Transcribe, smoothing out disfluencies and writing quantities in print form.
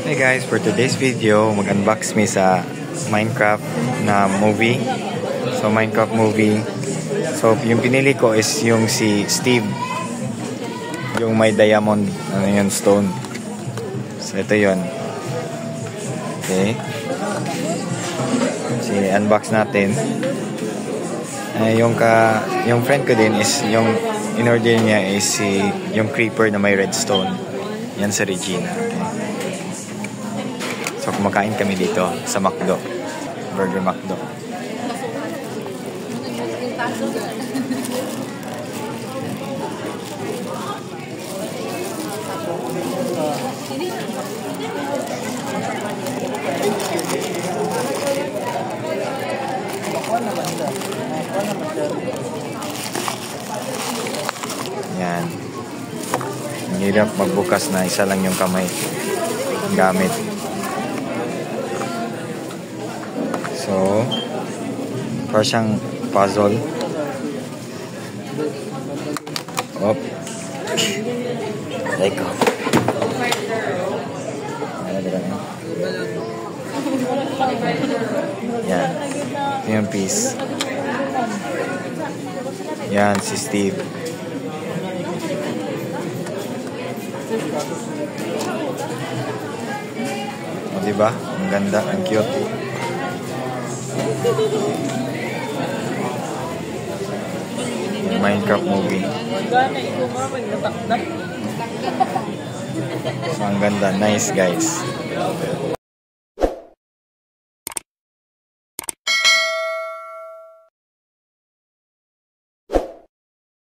Hey guys, for today's video, mag-unbox me sa Minecraft na movie. So, Minecraft movie. So, yung pinili ko is yung si Steve. Yung may diamond, stone. So, ito yun. Okay. So, unbox natin. Yung friend ko din is, yung in-order niya is yung creeper na may redstone. Yan sa Regina. Okay. So, kumakain kami dito sa McDo. Burger McDo. Yan. Ang hirap magbukas na isa lang yung kamay gamit. So, parang siyang puzzle. Op. Eko. Yan. Ito yung piece. Yan, si Steve. O, diba? Ang ganda, ang cute. Minecraft movie. So, ang ganda. Nice, guys.